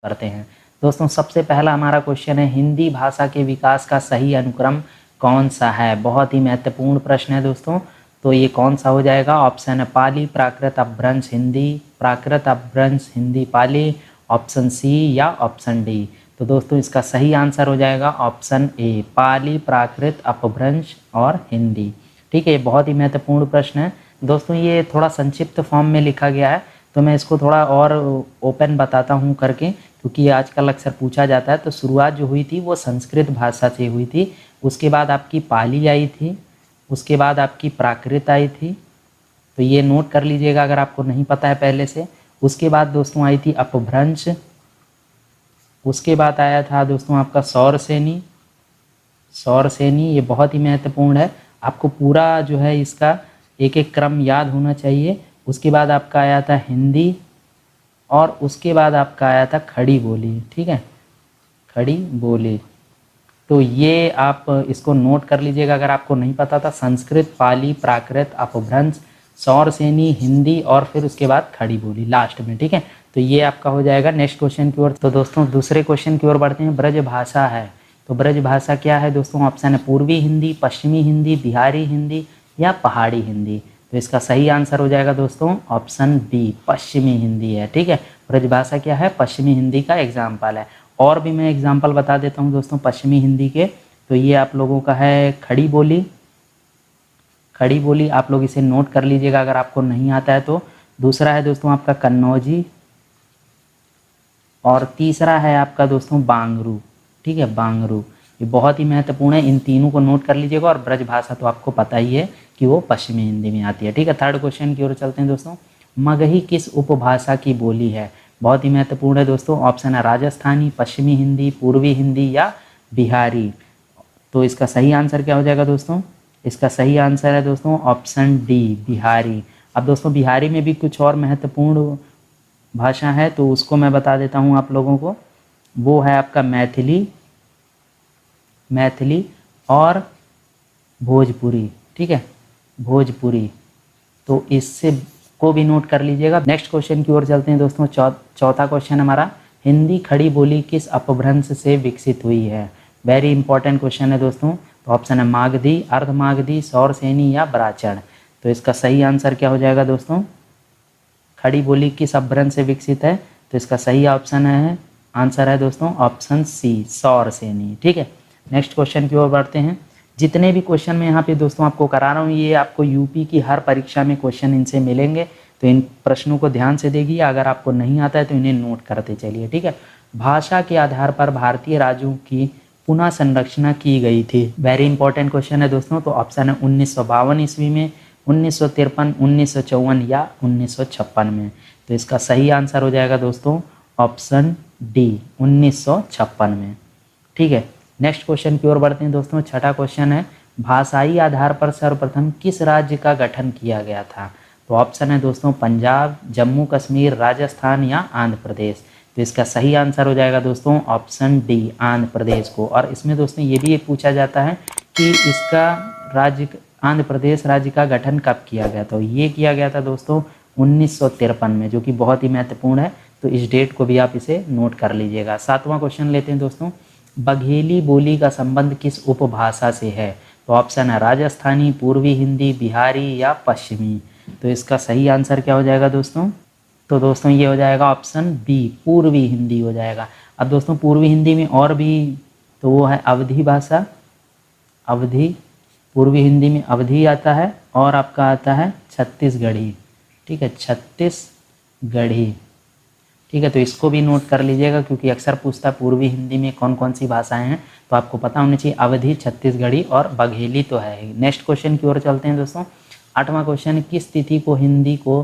करते हैं। दोस्तों सबसे पहला हमारा क्वेश्चन है, हिंदी भाषा के विकास का सही अनुक्रम कौन सा है? बहुत ही महत्वपूर्ण प्रश्न है दोस्तों। तो ये कौन सा हो जाएगा? ऑप्शन है पाली, प्राकृत, अपभ्रंश, हिंदी, प्राकृत, अपभ्रंश, हिंदी, पाली, ऑप्शन सी या ऑप्शन डी। तो दोस्तों इसका सही आंसर हो जाएगा ऑप्शन ए, पाली, प्राकृत, अपभ्रंश और हिंदी। ठीक है, ये बहुत ही महत्वपूर्ण प्रश्न है दोस्तों। ये थोड़ा संक्षिप्त फॉर्म में लिखा गया है, तो मैं इसको थोड़ा और ओपन बताता हूँ करके, क्योंकि ये आजकल अक्सर पूछा जाता है। तो शुरुआत जो हुई थी वो संस्कृत भाषा से हुई थी, उसके बाद आपकी पाली आई थी, उसके बाद आपकी प्राकृत आई थी। तो ये नोट कर लीजिएगा अगर आपको नहीं पता है पहले से। उसके बाद दोस्तों आई थी अपभ्रंश, उसके बाद आया था दोस्तों आपका सौरसेनी। सौरसेनी ये बहुत ही महत्वपूर्ण है, आपको पूरा जो है इसका एक एक क्रम याद होना चाहिए। उसके बाद आपका आया था हिंदी, और उसके बाद आपका आया था खड़ी बोली। ठीक है, खड़ी बोली। तो ये आप इसको नोट कर लीजिएगा अगर आपको नहीं पता था। संस्कृत, पाली, प्राकृत, अपभ्रंश, सौरसेनी, हिंदी और फिर उसके बाद खड़ी बोली लास्ट में। ठीक है, तो ये आपका हो जाएगा। नेक्स्ट क्वेश्चन की ओर। तो दोस्तों दूसरे क्वेश्चन की ओर बढ़ते हैं। ब्रज भाषा है, तो ब्रज भाषा क्या है दोस्तों? ऑप्शन है पूर्वी हिंदी, पश्चिमी हिंदी, बिहारी हिंदी या पहाड़ी हिंदी। तो इसका सही आंसर हो जाएगा दोस्तों ऑप्शन बी, पश्चिमी हिंदी है। ठीक है, ब्रजभाषा क्या है? पश्चिमी हिंदी का एग्जाम्पल है। और भी मैं एग्जाम्पल बता देता हूँ दोस्तों पश्चिमी हिंदी के। तो ये आप लोगों का है खड़ी बोली। खड़ी बोली आप लोग इसे नोट कर लीजिएगा अगर आपको नहीं आता है तो। दूसरा है दोस्तों आपका कन्नौजी, और तीसरा है आपका दोस्तों बांगरू। ठीक है, बांगरू ये बहुत ही महत्वपूर्ण है, इन तीनों को नोट कर लीजिएगा। और ब्रजभाषा तो आपको पता ही है कि वो पश्चिमी हिंदी में आती है। ठीक है, थर्ड क्वेश्चन की ओर चलते हैं दोस्तों। मगही किस उपभाषा की बोली है? बहुत ही महत्वपूर्ण है दोस्तों। ऑप्शन है राजस्थानी, पश्चिमी हिंदी, पूर्वी हिंदी या बिहारी। तो इसका सही आंसर क्या हो जाएगा दोस्तों? इसका सही आंसर है दोस्तों ऑप्शन डी, बिहारी। अब दोस्तों बिहारी में भी कुछ और महत्वपूर्ण भाषा है, तो उसको मैं बता देता हूँ आप लोगों को। वो है आपका मैथिली, मैथिली और भोजपुरी। ठीक है, भोजपुरी। तो इससे को भी नोट कर लीजिएगा। नेक्स्ट क्वेश्चन की ओर चलते हैं दोस्तों। चौथा क्वेश्चन हमारा, हिंदी खड़ी बोली किस अपभ्रंश से विकसित हुई है? वेरी इंपॉर्टेंट क्वेश्चन है दोस्तों। तो ऑप्शन है मागधी, अर्धमागधी, सौरसेनी या ब्राह्मण। तो इसका सही आंसर क्या हो जाएगा दोस्तों? खड़ी बोली किस अपभ्रंश से विकसित है? तो इसका सही ऑप्शन है, आंसर है दोस्तों ऑप्शन सी, सौरसेनी। ठीक है, नेक्स्ट क्वेश्चन की ओर बढ़ते हैं। जितने भी क्वेश्चन मैं यहाँ पे दोस्तों आपको करा रहा हूँ, ये आपको यूपी की हर परीक्षा में क्वेश्चन इनसे मिलेंगे, तो इन प्रश्नों को ध्यान से देखिए। अगर आपको नहीं आता है तो इन्हें नोट करते चलिए। ठीक है, भाषा के आधार पर भारतीय राज्यों की पुनः संरचना की गई थी। वेरी इंपॉर्टेंट क्वेश्चन है दोस्तों। तो ऑप्शन है 1952 ईस्वी में, 1953, 1954 या 1956 में। तो इसका सही आंसर हो जाएगा दोस्तों ऑप्शन डी, 1956 में। ठीक है, नेक्स्ट क्वेश्चन की ओर बढ़ते हैं दोस्तों। छठा क्वेश्चन है, भाषाई आधार पर सर्वप्रथम किस राज्य का गठन किया गया था? तो ऑप्शन है दोस्तों पंजाब, जम्मू कश्मीर, राजस्थान या आंध्र प्रदेश। तो इसका सही आंसर हो जाएगा दोस्तों ऑप्शन डी, आंध्र प्रदेश को। और इसमें दोस्तों ये भी एक पूछा जाता है कि इसका राज्य, आंध्र प्रदेश राज्य का गठन कब किया गया था? ये किया गया था दोस्तों 1953 में, जो कि बहुत ही महत्वपूर्ण है। तो इस डेट को भी आप इसे नोट कर लीजिएगा। सातवां क्वेश्चन लेते हैं दोस्तों। बघेली बोली का संबंध किस उपभाषा से है? तो ऑप्शन है राजस्थानी, पूर्वी हिंदी, बिहारी या पश्चिमी। तो इसका सही आंसर क्या हो जाएगा दोस्तों? तो दोस्तों ये हो जाएगा ऑप्शन बी, पूर्वी हिंदी हो जाएगा। अब दोस्तों पूर्वी हिंदी में और भी, तो वो है अवधी भाषा, अवधी। पूर्वी हिंदी में अवधी आता है, और आपका आता है छत्तीसगढ़ी। ठीक है, छत्तीसगढ़ी। ठीक है, तो इसको भी नोट कर लीजिएगा, क्योंकि अक्सर पूछता है पूर्वी हिंदी में कौन कौन सी भाषाएं हैं, तो आपको पता होनी चाहिए अवधी, छत्तीसगढ़ी और बघेली तो है ही। नेक्स्ट क्वेश्चन की ओर चलते हैं दोस्तों। आठवां क्वेश्चन, किस तिथि को हिंदी को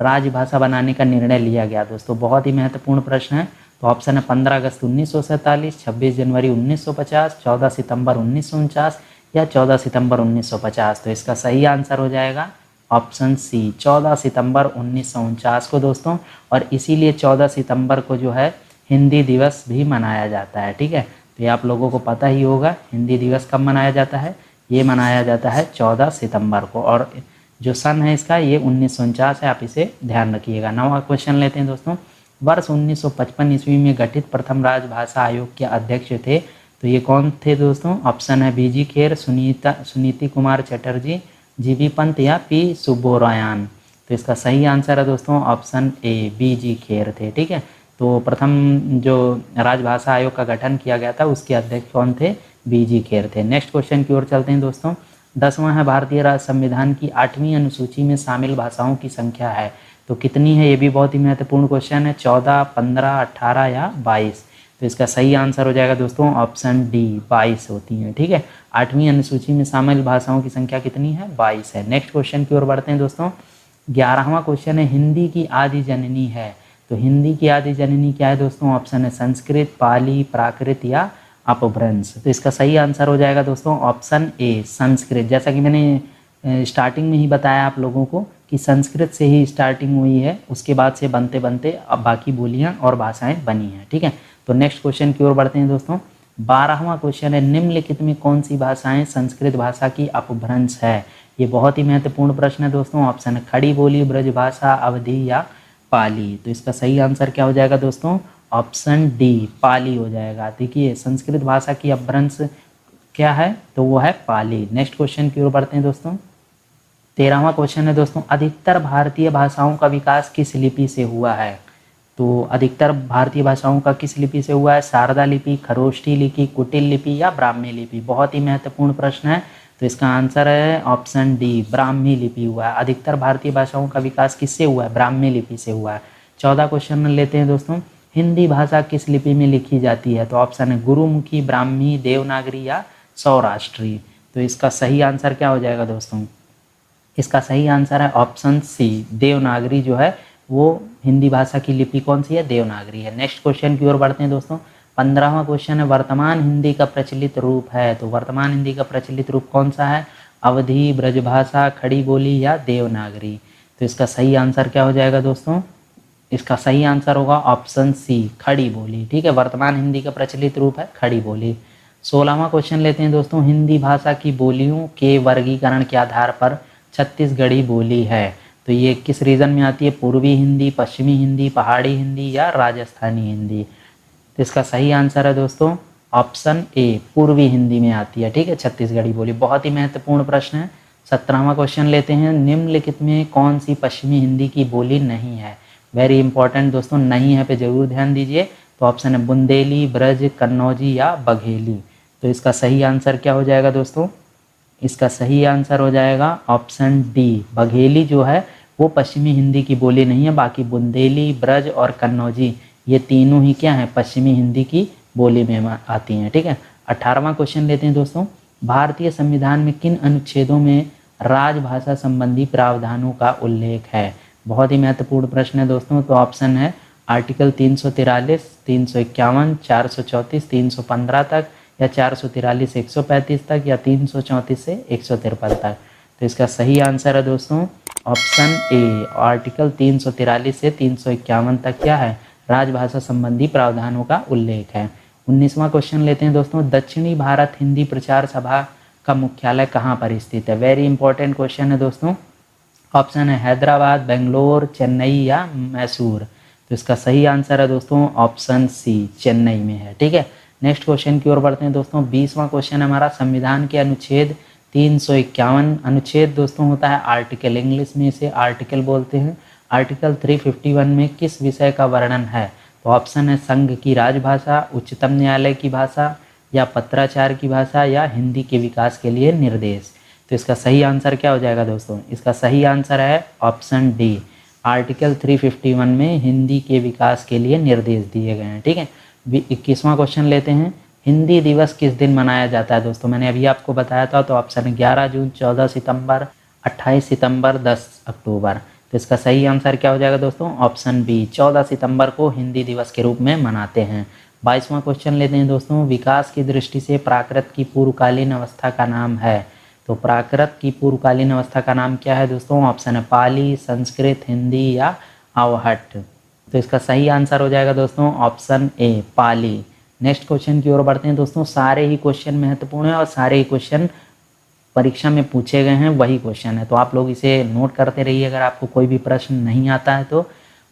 राजभाषा बनाने का निर्णय लिया गया? दोस्तों बहुत ही महत्वपूर्ण प्रश्न है। तो ऑप्शन है 15 अगस्त 1947, 26 जनवरी 1950, 14 सितंबर 1949 या 14 सितंबर 1950। तो इसका सही आंसर हो जाएगा ऑप्शन सी, 14 सितंबर 1949 को दोस्तों। और इसीलिए 14 सितंबर को जो है हिंदी दिवस भी मनाया जाता है। ठीक है, तो ये आप लोगों को पता ही होगा हिंदी दिवस कब मनाया जाता है। ये मनाया जाता है 14 सितंबर को, और जो सन है इसका ये 1949 है, आप इसे ध्यान रखिएगा। नवा क्वेश्चन लेते हैं दोस्तों। वर्ष 1955 ईस्वी में गठित प्रथम राजभाषा आयोग के अध्यक्ष थे? तो ये कौन थे दोस्तों? ऑप्शन है बीजी खेर, सुनीति कुमार चटर्जी, जीबी पंत या पी सुब्बोरायन। तो इसका सही आंसर है दोस्तों ऑप्शन ए, बीजी खेर थे। ठीक है, तो प्रथम जो राजभाषा आयोग का गठन किया गया था उसके अध्यक्ष कौन थे? बीजी खेर थे। नेक्स्ट क्वेश्चन की ओर चलते हैं दोस्तों। 10वां है, भारतीय राज्य संविधान की 8वीं अनुसूची में शामिल भाषाओं की संख्या है तो कितनी है? ये भी बहुत ही महत्वपूर्ण क्वेश्चन है। 14, 15, 18 या 22। तो इसका सही आंसर हो जाएगा दोस्तों ऑप्शन डी, 22 होती हैं। ठीक है, 8वीं अनुसूची में शामिल भाषाओं की संख्या कितनी है? 22 है। नेक्स्ट क्वेश्चन की ओर बढ़ते हैं दोस्तों। 11वां क्वेश्चन है, हिंदी की आदि जननी है तो हिंदी की आदि जननी क्या है दोस्तों? ऑप्शन है संस्कृत, पाली, प्राकृत या अपभ्रंश। तो इसका सही आंसर हो जाएगा दोस्तों ऑप्शन ए, संस्कृत। जैसा कि मैंने स्टार्टिंग में ही बताया आप लोगों को कि संस्कृत से ही स्टार्टिंग हुई है, उसके बाद से बनते बनते अब बाकी बोलियां और भाषाएं बनी हैं। ठीक है, तो नेक्स्ट क्वेश्चन की ओर बढ़ते हैं दोस्तों। 12वां क्वेश्चन है, निम्नलिखित में कौन सी भाषाएं संस्कृत भाषा की अपभ्रंश है? ये बहुत ही महत्वपूर्ण प्रश्न है दोस्तों। ऑप्शन है खड़ी बोली, ब्रजभाषा, अवधी या पाली। तो इसका सही आंसर क्या हो जाएगा दोस्तों? ऑप्शन डी, पाली हो जाएगा। देखिए, संस्कृत भाषा की अपभ्रंश क्या है? तो वो है पाली। नेक्स्ट क्वेश्चन की ओर बढ़ते हैं दोस्तों। 13वां क्वेश्चन है दोस्तों, अधिकतर भारतीय भाषाओं का विकास किस लिपि से हुआ है? तो अधिकतर भारतीय भाषाओं का किस लिपि से हुआ है? शारदा लिपि, खरोष्ठी लिपि, कुटिल लिपि या ब्राह्मी लिपि? बहुत ही महत्वपूर्ण प्रश्न है। तो इसका आंसर है ऑप्शन डी, ब्राह्मी लिपि हुआ है। अधिकतर भारतीय भाषाओं का विकास किससे हुआ है? ब्राह्मी लिपि से हुआ है। 14 क्वेश्चन लेते हैं दोस्तों। हिंदी भाषा किस लिपि में लिखी जाती है? तो ऑप्शन है गुरुमुखी, ब्राह्मी, देवनागरी या सौराष्ट्री। तो इसका सही आंसर क्या हो जाएगा दोस्तों? इसका सही आंसर है ऑप्शन सी, देवनागरी जो है वो हिंदी भाषा की लिपि कौन सी है? देवनागरी है। नेक्स्ट क्वेश्चन की ओर बढ़ते हैं दोस्तों। 15वां क्वेश्चन है, वर्तमान हिंदी का प्रचलित रूप है तो वर्तमान हिंदी का प्रचलित रूप कौन सा है? अवधी, ब्रजभाषा, खड़ी बोली या देवनागरी। तो इसका सही आंसर क्या हो जाएगा दोस्तों? इसका सही आंसर होगा ऑप्शन सी, खड़ी बोली। ठीक है, वर्तमान हिंदी का प्रचलित रूप है खड़ी बोली। 16वां क्वेश्चन लेते हैं दोस्तों। हिंदी भाषा की बोलियों के वर्गीकरण के आधार पर छत्तीसगढ़ी बोली है तो ये किस रीजन में आती है? पूर्वी हिंदी, पश्चिमी हिंदी, पहाड़ी हिंदी या राजस्थानी हिंदी? तो इसका सही आंसर है दोस्तों ऑप्शन ए, पूर्वी हिंदी में आती है। ठीक है, छत्तीसगढ़ी बोली। बहुत ही महत्वपूर्ण प्रश्न है। 17वां क्वेश्चन लेते हैं। निम्नलिखित में कौन सी पश्चिमी हिंदी की बोली नहीं है? वेरी इंपॉर्टेंट दोस्तों, नहीं है पे जरूर ध्यान दीजिए। तो ऑप्शन है बुंदेली, ब्रज, कन्नौजी या बघेली। तो इसका सही आंसर क्या हो जाएगा दोस्तों? इसका सही आंसर हो जाएगा ऑप्शन डी, बघेली जो है वो पश्चिमी हिंदी की बोली नहीं है। बाकी बुंदेली, ब्रज और कन्नौजी ये तीनों ही क्या हैं? पश्चिमी हिंदी की बोली में आती हैं। ठीक है, 18वां क्वेश्चन लेते हैं दोस्तों। भारतीय संविधान में किन अनुच्छेदों में राजभाषा संबंधी प्रावधानों का उल्लेख है? बहुत ही महत्वपूर्ण प्रश्न है दोस्तों। तो ऑप्शन है आर्टिकल 343, 351, 434, 315 तक या 443 135 तक या 334 से 153 तक। तो इसका सही आंसर है दोस्तों ऑप्शन ए, आर्टिकल 343 से 351 तक क्या है? राजभाषा संबंधी प्रावधानों का उल्लेख है। 19वां क्वेश्चन लेते हैं दोस्तों। दक्षिणी भारत हिंदी प्रचार सभा का मुख्यालय कहाँ पर स्थित है? वेरी इंपॉर्टेंट क्वेश्चन है दोस्तों। ऑप्शन है हैदराबाद, बेंगलोर, चेन्नई या मैसूर। तो इसका सही आंसर है दोस्तों ऑप्शन सी, चेन्नई में है। ठीक है, नेक्स्ट क्वेश्चन की ओर बढ़ते हैं दोस्तों। 20वां क्वेश्चन हमारा, संविधान के अनुच्छेद 351, अनुच्छेद दोस्तों होता है आर्टिकल, इंग्लिश में इसे आर्टिकल बोलते हैं। आर्टिकल 351 में किस विषय का वर्णन है? तो ऑप्शन है संघ की राजभाषा, उच्चतम न्यायालय की भाषा या पत्राचार की भाषा या हिंदी के विकास के लिए निर्देश। तो इसका सही आंसर क्या हो जाएगा दोस्तों? इसका सही आंसर है ऑप्शन डी, आर्टिकल 351 में हिंदी के विकास के लिए निर्देश दिए गए हैं। ठीक है, 21वां क्वेश्चन लेते हैं। हिंदी दिवस किस दिन मनाया जाता है दोस्तों? मैंने अभी आपको बताया था। तो ऑप्शन 11 जून, 14 सितंबर, 28 सितंबर, 10 अक्टूबर। तो इसका सही आंसर क्या हो जाएगा दोस्तों? ऑप्शन बी, 14 सितंबर को हिंदी दिवस के रूप में मनाते हैं। 22वां क्वेश्चन लेते हैं दोस्तों। विकास की दृष्टि से प्राकृत की पूर्वकालीन अवस्था का नाम है? तो प्राकृत की पूर्वकालीन अवस्था का नाम क्या है दोस्तों? ऑप्शन है पाली, संस्कृत, हिंदी या अवहट। तो इसका सही आंसर हो जाएगा दोस्तों option A, Pali. Next question की ओर बढ़ते हैं दोस्तों। सारे ही क्वेश्चन महत्वपूर्ण है और सारे ही क्वेश्चन परीक्षा में पूछे गए हैं, वही क्वेश्चन है। तो आप लोग इसे नोट करते रहिए। अगर आपको कोई भी प्रश्न नहीं आता है तो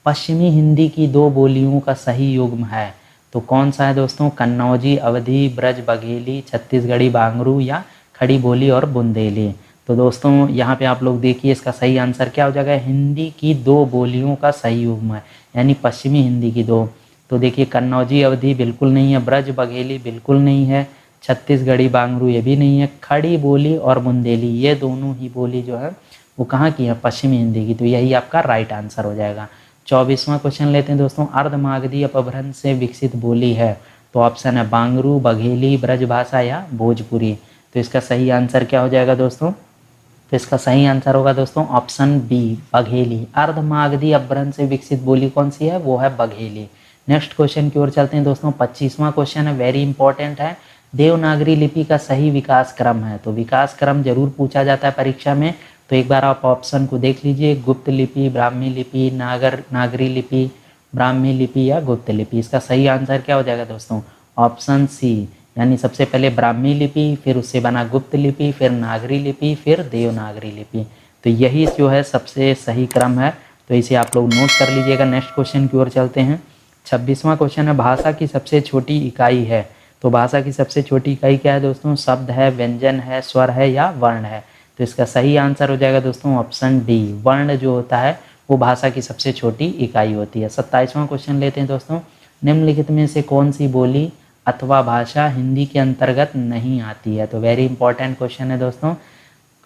पश्चिमी हिंदी की दो बोलियों का सही युग्म है, तो कौन सा है दोस्तों? कन्नौजी, अवधी, ब्रज बघेली, छत्तीसगढ़ी बांगरू या खड़ी बोली और बुंदेली। तो दोस्तों यहाँ पे आप लोग देखिए इसका सही आंसर क्या हो जाएगा? हिंदी की दो बोलियों का सही युग्म है, यानी पश्चिमी हिंदी की दो। तो देखिए कन्नौजी अवधी बिल्कुल नहीं है, ब्रज बघेली बिल्कुल नहीं है, छत्तीसगढ़ी बांगरू ये भी नहीं है, खड़ी बोली और बुंदेली ये दोनों ही बोली जो है वो कहाँ की है? पश्चिमी हिंदी की। तो यही आपका राइट आंसर हो जाएगा। 24वां क्वेश्चन लेते हैं दोस्तों। अर्धमागधी अपभ्रंश से विकसित बोली है, तो ऑप्शन है बांगरू, बघेली, ब्रजभाषा या भोजपुरी। तो इसका सही आंसर क्या हो जाएगा दोस्तों? तो इसका सही आंसर होगा दोस्तों ऑप्शन बी, बघेली। अर्धमागधी अपभ्रंश से विकसित बोली कौन सी है? वो है बघेली। नेक्स्ट क्वेश्चन की ओर चलते हैं दोस्तों। 25वां क्वेश्चन है, वेरी इंपॉर्टेंट है। देवनागरी लिपि का सही विकास क्रम है, तो विकास क्रम जरूर पूछा जाता है परीक्षा में, तो एक बार आप ऑप्शन को देख लीजिए। गुप्त लिपि, ब्राह्मी लिपि, नागरी लिपि, ब्राह्मी लिपि या गुप्त लिपि। इसका सही आंसर क्या हो जाएगा दोस्तों? ऑप्शन सी, यानी सबसे पहले ब्राह्मी लिपि, फिर उससे बना गुप्त लिपि, फिर नागरी लिपि, फिर देवनागरी लिपि। तो यही जो है सबसे सही क्रम है, तो इसे आप लोग नोट कर लीजिएगा। नेक्स्ट क्वेश्चन की ओर चलते हैं। 26वां क्वेश्चन है, भाषा की सबसे छोटी इकाई है, तो भाषा की सबसे छोटी इकाई क्या है दोस्तों? शब्द है, व्यंजन है, स्वर है या वर्ण है। तो इसका सही आंसर हो जाएगा दोस्तों ऑप्शन डी, वर्ण जो होता है वो भाषा की सबसे छोटी इकाई होती है। 27वां क्वेश्चन लेते हैं दोस्तों। निम्नलिखित में से कौन सी बोली अथवा भाषा हिंदी के अंतर्गत नहीं आती है? तो वेरी इंपॉर्टेंट क्वेश्चन है दोस्तों।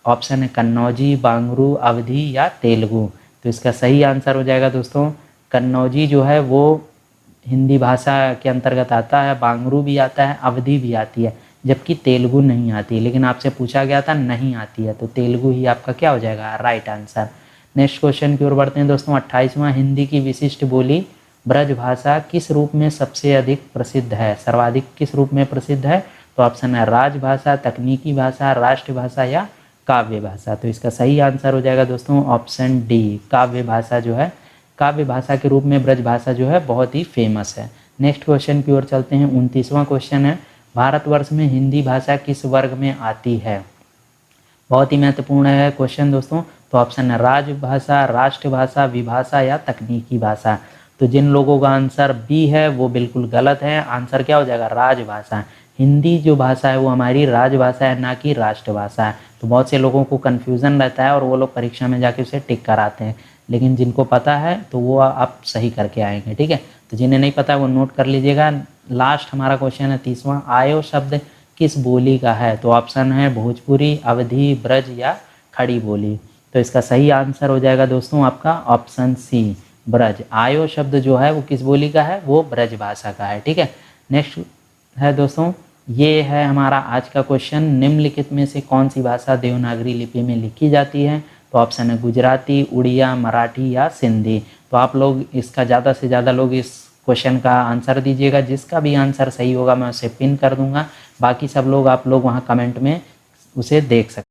ऑप्शन है कन्नौजी, बांगरू, अवधी या तेलुगु। तो इसका सही आंसर हो जाएगा दोस्तों कन्नौजी जो है वो हिंदी भाषा के अंतर्गत आता है, बांगरू भी आता है, अवधी भी आती है, जबकि तेलुगु नहीं आती। लेकिन आपसे पूछा गया था नहीं आती है, तो तेलुगु ही आपका क्या हो जाएगा? Right answer. नेक्स्ट क्वेश्चन की ओर बढ़ते हैं दोस्तों। 28वां, हिंदी की विशिष्ट बोली ब्रजभाषा किस रूप में सबसे अधिक प्रसिद्ध है? सर्वाधिक किस रूप में प्रसिद्ध है? तो ऑप्शन है राजभाषा, तकनीकी भाषा, राष्ट्रभाषा या काव्य भाषा। तो इसका सही आंसर हो जाएगा दोस्तों ऑप्शन डी, काव्य भाषा जो है, काव्य भाषा के रूप में ब्रजभाषा जो है बहुत ही फेमस है। नेक्स्ट क्वेश्चन की ओर चलते हैं। 29वां क्वेश्चन है, भारतवर्ष में हिंदी भाषा किस वर्ग में आती है? बहुत ही महत्वपूर्ण है क्वेश्चन दोस्तों। तो ऑप्शन है राजभाषा, राष्ट्रभाषा, विभाषा या तकनीकी भाषा। तो जिन लोगों का आंसर बी है वो बिल्कुल गलत है। आंसर क्या हो जाएगा? राजभाषा। हिंदी जो भाषा है वो हमारी राजभाषा है, ना कि राष्ट्रभाषा है। तो बहुत से लोगों को कन्फ्यूज़न रहता है और वो लोग परीक्षा में जाके उसे टिक कराते हैं, लेकिन जिनको पता है तो वो आप सही करके आएंगे, ठीक है। तो जिन्हें नहीं पता वो नोट कर लीजिएगा। लास्ट हमारा क्वेश्चन है 30वां, आयो शब्द किस बोली का है? तो ऑप्शन है भोजपुरी, अवधी, ब्रज या खड़ी बोली। तो इसका सही आंसर हो जाएगा दोस्तों आपका ऑप्शन सी, ब्रज। आयो शब्द जो है वो किस बोली का है? वो ब्रज भाषा का है, ठीक है। नेक्स्ट है दोस्तों, ये है हमारा आज का क्वेश्चन। निम्नलिखित में से कौन सी भाषा देवनागरी लिपि में लिखी जाती है? तो ऑप्शन है गुजराती, उड़िया, मराठी या सिंधी। तो आप लोग इसका ज़्यादा से ज़्यादा लोग इस क्वेश्चन का आंसर दीजिएगा। जिसका भी आंसर सही होगा मैं उसे पिन कर दूंगा। बाकी सब लोग आप लोग वहाँ कमेंट में उसे देख सकते हैं।